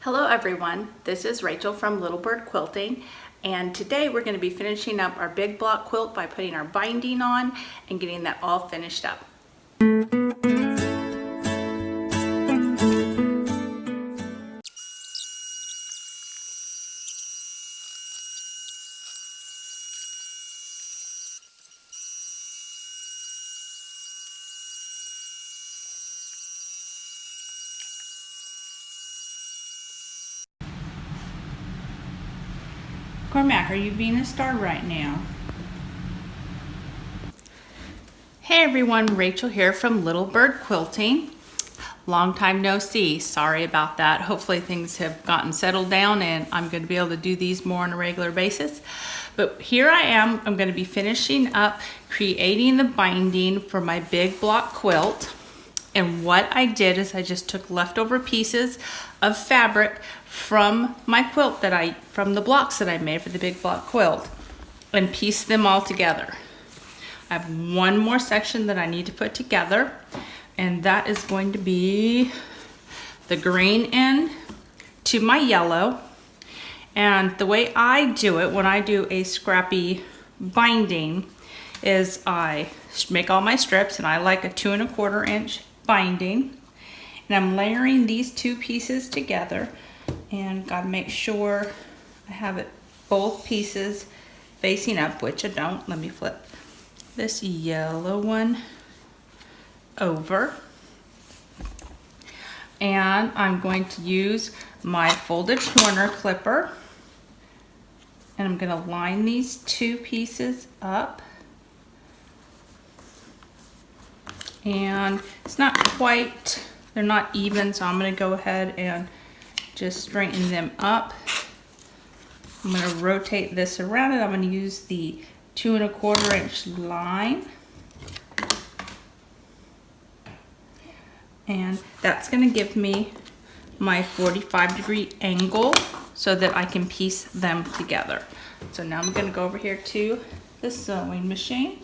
Hello everyone, this is Rachel from Little Bird Quilting, and today we're going to be finishing up our big block quilt by putting our binding on and getting that all finished up. Cormac, are you being a star right now? Hey everyone, Rachel here from Little Bird Quilting. Long time no see, sorry about that. Hopefully things have gotten settled down and I'm going to be able to do these more on a regular basis. But here I am, I'm going to be finishing up creating the binding for my big block quilt. And what I did is I just took leftover pieces of fabric from my quilt from the blocks that I made for the big block quilt and pieced them all together. I have one more section that I need to put together, and that is going to be the green end to my yellow. And the way I do it when I do a scrappy binding is I make all my strips, and I like a 2 1/4 inch binding, and I'm layering these two pieces together, and gotta make sure I have it both pieces facing up, which I don't. Let me flip this yellow one over, and I'm going to use my folded corner clipper, and I'm going to line these two pieces up. And it's not quite, they're not even, so I'm going to go ahead and just straighten them up. I'm going to rotate this around, and I'm going to use the 2 1/4 inch line. And that's going to give me my 45-degree angle so that I can piece them together. So now I'm going to go over here to the sewing machine.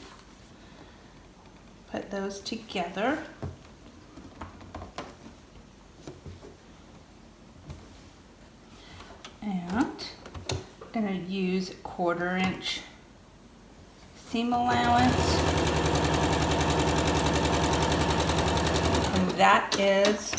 Put those together. And I'm going to use 1/4 inch seam allowance. And that is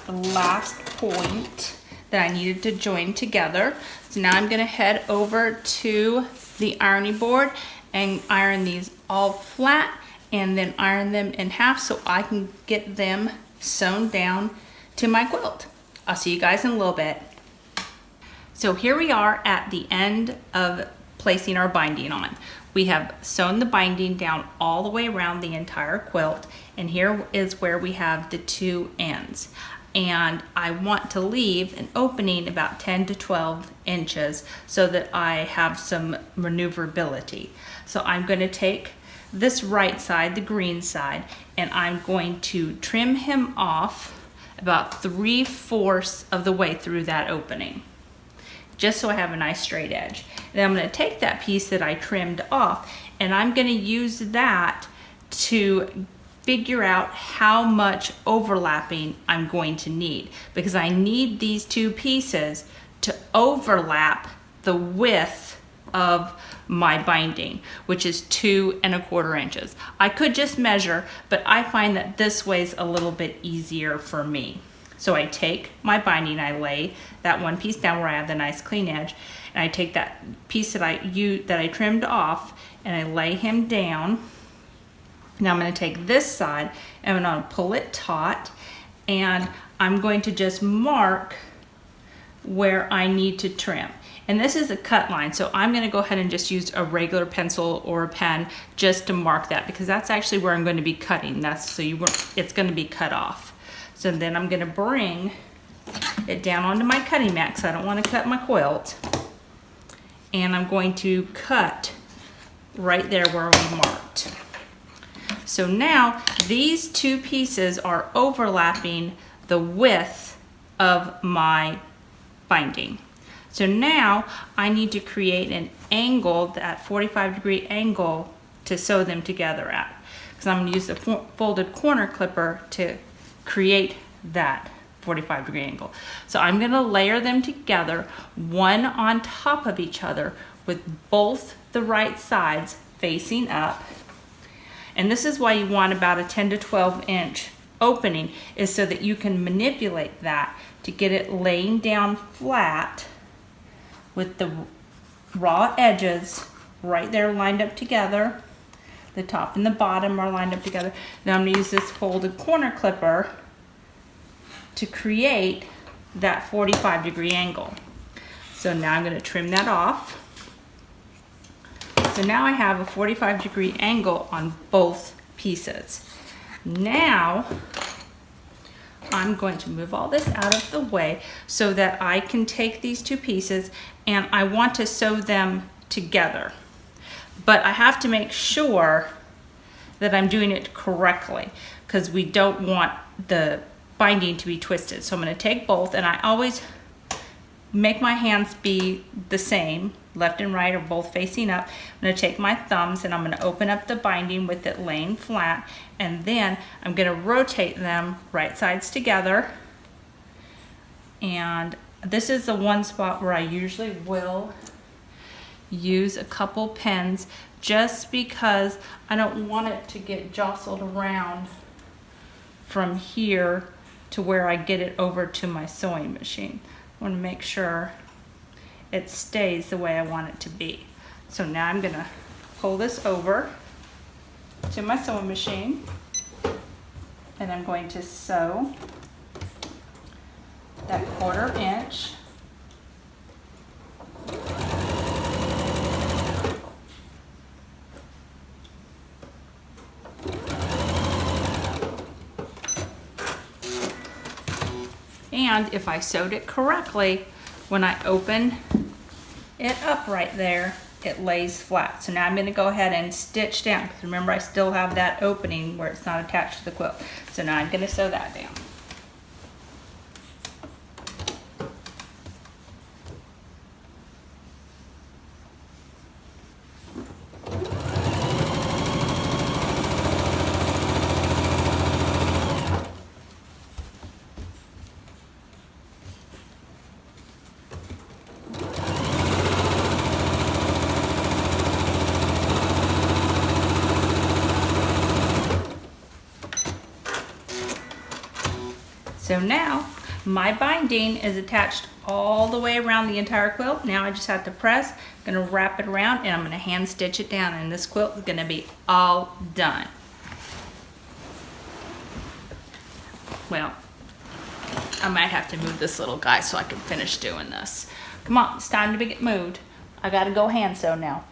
the last point that I needed to join together. So now I'm going to head over to the ironing board and iron these all flat, and then iron them in half so I can get them sewn down to my quilt. I'll see you guys in a little bit. So here we are at the end of placing our binding on. We have sewn the binding down all the way around the entire quilt, and here is where we have the two ends. And I want to leave an opening about 10 to 12 inches so that I have some maneuverability. So I'm going to take this right side, the green side, and I'm going to trim him off about 3/4 of the way through that opening, just so I have a nice straight edge. And then I'm going to take that piece that I trimmed off, and I'm going to use that to figure out how much overlapping I'm going to need, because I need these two pieces to overlap the width of my binding, which is 2 1/4 inches. I could just measure, but I find that this way's a little bit easier for me. So I take my binding, I lay that one piece down where I have the nice clean edge, and I take that piece that I trimmed off, and I lay him down. Now I'm going to take this side, and I'm going to pull it taut, and I'm going to just mark where I need to trim. And this is a cut line, so I'm going to go ahead and just use a regular pencil or a pen just to mark that, because that's actually where I'm going to be cutting. It's going to be cut off. So then I'm going to bring it down onto my cutting mat, because I don't want to cut my quilt. And I'm going to cut right there where we marked. So now these two pieces are overlapping the width of my binding. So now I need to create an angle, that 45-degree angle, to sew them together at. Because I'm going to use the folded corner clipper to create that 45-degree angle. So I'm gonna layer them together, one on top of each other, with both the right sides facing up. And this is why you want about a 10 to 12 inch opening, is so that you can manipulate that to get it laying down flat with the raw edges right there lined up together. The top and the bottom are lined up together. Now I'm gonna use this folded corner clipper to create that 45-degree angle. So now I'm gonna trim that off. So now I have a 45-degree angle on both pieces. Now I'm going to move all this out of the way so that I can take these two pieces, and I want to sew them together. But I have to make sure that I'm doing it correctly, because we don't want the binding to be twisted. So I'm going to take both, and I always make my hands be the same, left and right are both facing up. I'm going to take my thumbs and I'm going to open up the binding with it laying flat, and then I'm going to rotate them right sides together. And this is the one spot where I usually will use a couple pins, just because I don't want it to get jostled around from here to where I get it over to my sewing machine. I want to make sure it stays the way I want it to be. So now I'm going to pull this over to my sewing machine, and I'm going to sew that 1/4 inch. And if I sewed it correctly, when I open it up right there, it lays flat. So now I'm going to go ahead and stitch down, because remember I still have that opening where it's not attached to the quilt. So now I'm going to sew that down. So now my binding is attached all the way around the entire quilt. Now I just have to press. I'm going to wrap it around, and I'm going to hand stitch it down, and this quilt is going to be all done. Well, I might have to move this little guy so I can finish doing this. Come on, it's time to get moved. I got to go hand sew now.